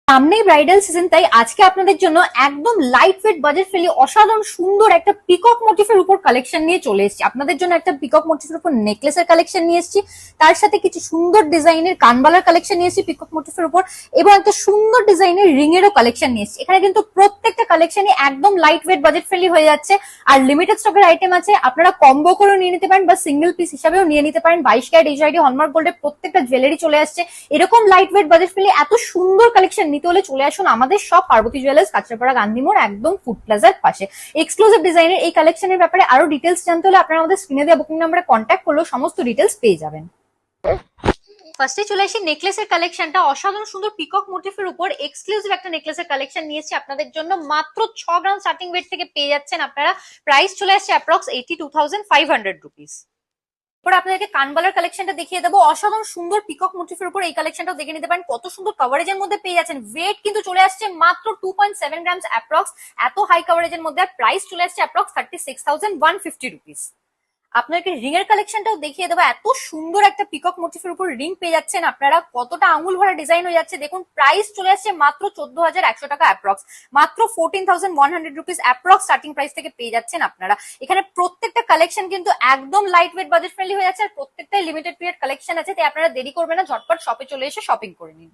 সামনেই bridal season, তাই আজকে আপনাদের জন্য একদম লাইট ওয়েট বাজেট ফ্রেন্ডলি অসাধারণ সুন্দর একটা পিকক মোটিফের উপর কালেকশন নিয়ে চলে এসেছি। আপনাদের জন্য একটা পিকক মোটিফের উপর নেকলেসের কালেকশন নিয়ে এসেছি, তার সাথে কিছু সুন্দর ডিজাইনের কানবালার কালেকশন নিয়ে এসেছি পিকক মোটিফের উপর, এবং একটা সুন্দর ডিজাইনের রিং এরও কালেকশন নিয়ে এসেছি। এখানে কিন্তু প্রত্যেকটা কালেকশনই একদম লাইট ওয়েট বাজেট ফ্রেন্ডলি হয়ে যাচ্ছে। আর লিমিটেড স্টকের আইটেম আছে, আপনারা কম্বো করেও নিয়ে নিতে পারেন বা সিঙ্গেল পিস হিসাবেও নিয়ে নিতে পারেন। 22 ক্যারেট এইচআইডি হলমার্ক গোল্ডের প্রত্যেকটা জুয়েলারি চলে আসছে। এরকম লাইট ওয়েট বাজেট ফ্রেন্ডলি এত সুন্দর কালেকশন নিতে হলে চলে আসুন আমাদের সব পার্বতী জুয়েলার্স, কাঁচরাপাড়া, গান্ধী মোড়, একদম ফুড প্লাজার পাশে। এক্সক্লুসিভ ডিজাইনের এই কালেকশনের ব্যাপারে আরো ডিটেলস জানতে হলে আপনারা আমাদের স্ক্রিনে দেওয়া বুকিং নাম্বারে কন্ট্যাক্ট করলেও সমস্ত ডিটেলস পেয়ে যাবেন। ফার্স্টে চলে আসি নেকলেসের কালেকশনটা, অসাধারণ সুন্দর পিকক মোটিফের উপর এক্সক্লুসিভ একটা নেকলেসের কালেকশন নিয়েছি আপনাদের জন্য। মাত্র 6 গ্রাম স্টার্টিং ওয়েট থেকে পেয়ে যাচ্ছেন আপনারা। প্রাইস চলে আসছে অ্যাপ্রক্স 82,500 রুপিস। পরে আপনাদেরকে কানবালার কালেকশনটা দেখিয়ে দেবো, অসাধারণ সুন্দর পিকক মোটিফের উপর এই কালেকশনটাও দেখে নিতে পারেন। কত সুন্দর কভারেজের মধ্যে পেয়ে যাচ্ছেন। ওয়েট কিন্তু চলে আসছে মাত্র 2.7 গ্রামস অ্যাপ্রক্স, এত হাই কভারেজের মধ্যে। আর প্রাইস চলে আসছে অ্যাপ্রক্স 36,150 রুপিস। আপনাকে রিং এর কালেকশনটাও দেখিয়ে দেবো, এত সুন্দর একটা পিকক মোটিফের উপর রিং পেয়ে যাচ্ছেন আপনারা। কতটা আঙুল ভরা ডিজাইন হয়ে যাচ্ছে দেখুন। প্রাইস চলে আসছে মাত্র 14,100 টাকা অ্যাপ্রক্স, মাত্র 14,100 রুপিস অ্যাপ্রক্স স্টার্টিং প্রাইস থেকে পেয়ে যাচ্ছেন আপনারা। এখানে প্রত্যেকটা কালেকশন কিন্তু একদম লাইট ওয়েট বাজেট ফ্রেন্ডলি হয়ে যাচ্ছে, আর প্রত্যেকটাই লিমিটেড পিরিয়ড কালেকশন আছে, তাই আপনারা দেরি করবেন না, ঝটপট শপে চলে এসে শপিং করে নিন।